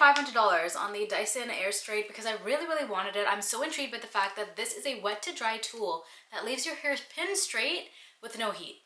$500 on the Dyson AirStraight because I really wanted it. I'm so intrigued by the fact that this is a wet to dry tool that leaves your hair pin straight with no heat.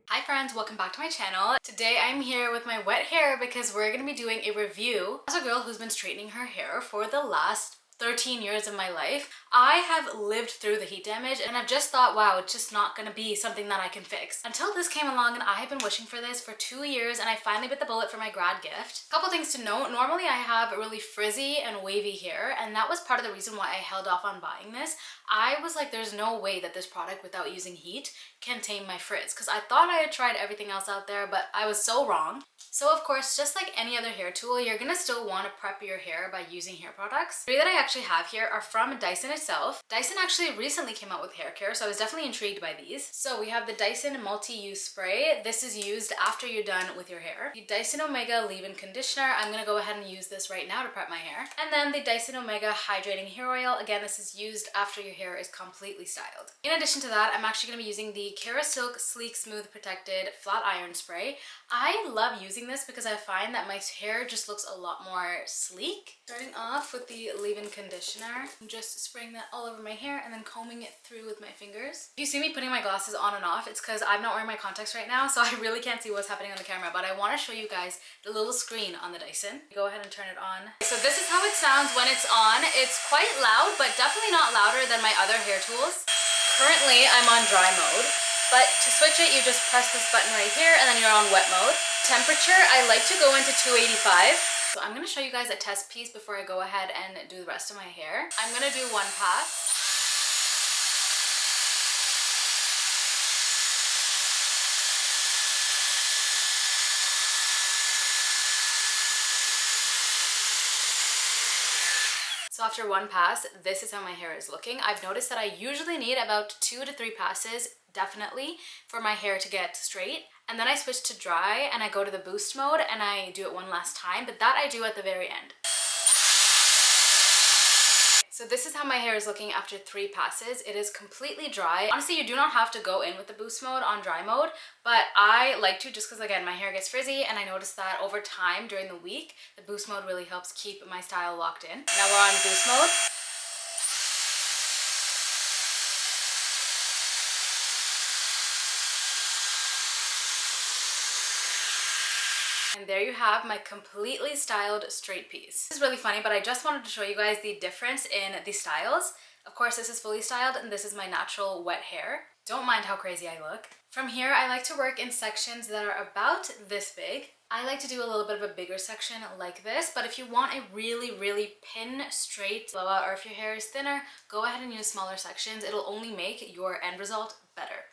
Hi friends, welcome back to my channel. Today I'm here with my wet hair because we're going to be doing a review. As a girl who's been straightening her hair for the last 13 years of my life, I have lived through the heat damage and I've just thought, wow, it's just not gonna be something that I can fix. Until this came along and I have been wishing for this for 2 years and I finally bit the bullet for my grad gift. A couple things to note, normally I have really frizzy and wavy hair and that was part of the reason why I held off on buying this. I was like, there's no way that this product without using heat can tame my frizz because I thought I had tried everything else out there, but I was so wrong. So of course, just like any other hair tool, you're gonna still want to prep your hair by using hair products. Three that I actually have here are from Dyson itself. Dyson actually recently came out with hair care, so I was definitely intrigued by these. So we have the Dyson multi-use spray. This is used after you're done with your hair. The Dyson Omega leave-in conditioner. I'm gonna go ahead and use this right now to prep my hair. And then the Dyson Omega hydrating hair oil. Again, this is used after your hair is completely styled. In addition to that, I'm actually gonna be using the Silk Sleek Smooth Protected Flat Iron Spray. I love using this because I find that my hair just looks a lot more sleek. Starting off with the leave-in conditioner, I'm just spraying that all over my hair and then combing it through with my fingers. If you see me putting my glasses on and off, it's because I'm not wearing my contacts right now, so I really can't see what's happening on the camera, but I want to show you guys the little screen on the Dyson. Go ahead and turn it on. So this is how it sounds when it's on. It's quite loud, but definitely not louder than my other hair tools. Currently, I'm on dry mode. But to switch it, you just press this button right here and then you're on wet mode. Temperature, I like to go into 285. So I'm gonna show you guys a test piece before I go ahead and do the rest of my hair. I'm gonna do one pass. So after one pass, this is how my hair is looking. I've noticed that I usually need about 2 to 3 passes, definitely, for my hair to get straight. And then I switch to dry and I go to the boost mode and I do it one last time, but that I do at the very end. So this is how my hair is looking after 3 passes. It is completely dry. Honestly, you do not have to go in with the boost mode on dry mode, but I like to just because, again, my hair gets frizzy and I noticed that over time during the week, the boost mode really helps keep my style locked in. Now we're on boost mode. And there you have my completely styled straight piece. This is really funny, but I just wanted to show you guys the difference in the styles. Of course, this is fully styled and this is my natural wet hair. Don't mind how crazy I look. From here, I like to work in sections that are about this big. I like to do a little bit of a bigger section like this, but if you want a really pin straight blowout or if your hair is thinner, go ahead and use smaller sections. It'll only make your end result better.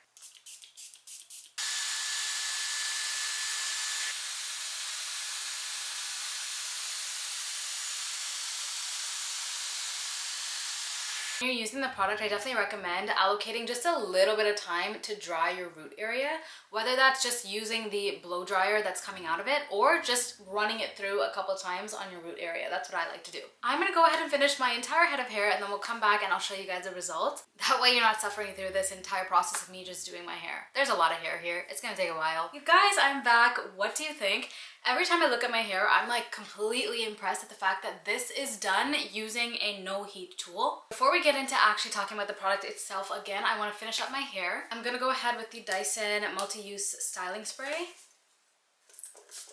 When you're using the product, I definitely recommend allocating just a little bit of time to dry your root area, whether that's just using the blow dryer that's coming out of it or just running it through a couple times on your root area. That's what I like to do. I'm gonna go ahead and finish my entire head of hair and then we'll come back and I'll show you guys the result. That way you're not suffering through this entire process of me just doing my hair. There's a lot of hair here. It's gonna take a while. You guys, I'm back. What do you think? Every time I look at my hair, I'm like completely impressed at the fact that this is done using a no heat tool. Before we get into actually talking about the product itself, again, I want to finish up my hair. I'm gonna go ahead with the Dyson multi-use styling spray.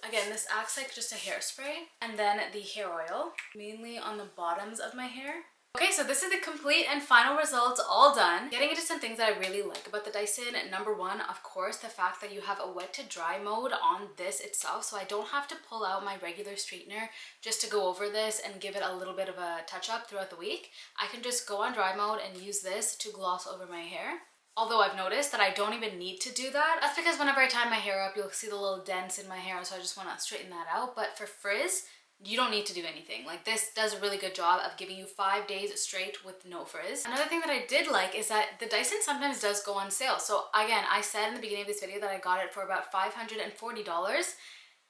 Again, this acts like just a hairspray. And then the hair oil, mainly on the bottoms of my hair. Okay, so this is the complete and final results all done. Getting into some things that I really like about the Dyson. Number one, of course, the fact that you have a wet to dry mode on this itself, so I don't have to pull out my regular straightener just to go over this and give it a little bit of a touch up throughout the week. I can just go on dry mode and use this to gloss over my hair. Although I've noticed that I don't even need to do that. That's because whenever I tie my hair up, you'll see the little dents in my hair, so I just want to straighten that out. But for frizz, you don't need to do anything. Like, this does a really good job of giving you 5 days straight with no frizz. Another thing that I did like is that the Dyson sometimes does go on sale. So again, I said in the beginning of this video that I got it for about $540.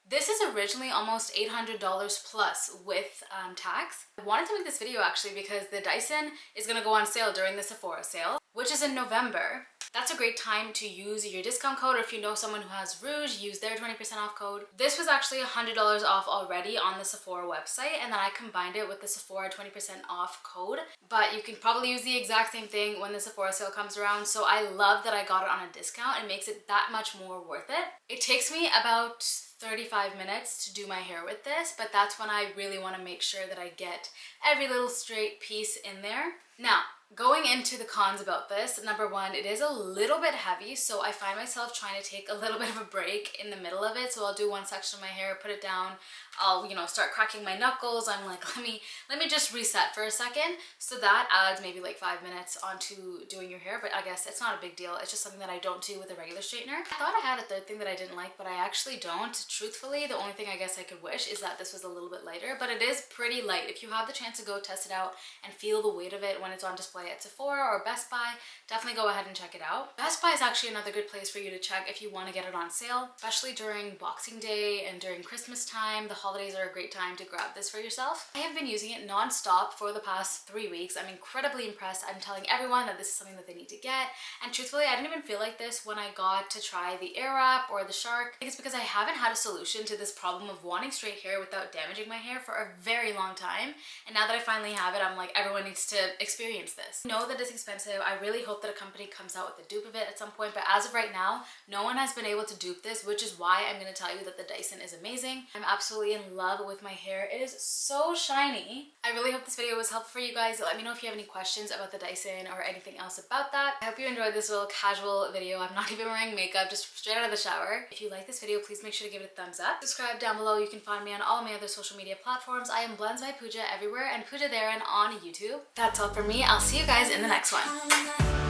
This is originally almost $800 plus with tax. I wanted to make this video actually because the Dyson is gonna go on sale during the Sephora sale, which is in November. that's a great time to use your discount code, or if you know someone who has Rouge, use their 20% off code. This was actually $100 off already on the Sephora website, and then I combined it with the Sephora 20% off code, but you can probably use the exact same thing when the Sephora sale comes around. So I love that I got it on a discount. It makes it that much more worth it. It takes me about 35 minutes to do my hair with this, but that's when I really want to make sure that I get every little straight piece in there. Now, going into the cons about this, number one, it is a little bit heavy, so I find myself trying to take a little bit of a break in the middle of it. So I'll do one section of my hair, put it down, I'll, start cracking my knuckles. I'm like, let me just reset for a second. So that adds maybe like 5 minutes onto doing your hair, but I guess it's not a big deal. It's just something that I don't do with a regular straightener. I thought I had a third thing that I didn't like, but I actually don't. Truthfully, the only thing I guess I could wish is that this was a little bit lighter, but it is pretty light. If you have the chance to go test it out and feel the weight of it when it's on display at Sephora or Best Buy, definitely go ahead and check it out. Best Buy is actually another good place for you to check if you want to get it on sale, especially during Boxing Day and during Christmas time. The holidays are a great time to grab this for yourself. I have been using it non-stop for the past 3 weeks. I'm incredibly impressed. I'm telling everyone that this is something that they need to get, and truthfully, I didn't even feel like this when I got to try the Air Wrap or the Shark. I think it's because I haven't had a solution to this problem of wanting straight hair without damaging my hair for a very long time, and now that I finally have it, I'm like, everyone needs to experience this. I know that it's expensive. I really hope that a company comes out with a dupe of it at some point, but as of right now, no one has been able to dupe this, which is why I'm going to tell you that the Dyson is amazing. I'm absolutely in love with my hair. It is so shiny. I really hope this video was helpful for you guys. Let me know if you have any questions about the Dyson or anything else about that. I hope you enjoyed this little casual video. I'm not even wearing makeup, just straight out of the shower. If you like this video, please make sure to give it a thumbs up. Subscribe down below. You can find me on all my other social media platforms. I am Blends by Pooja everywhere, and Pooja Theron on YouTube. That's all for me. I'll see you guys in the next one.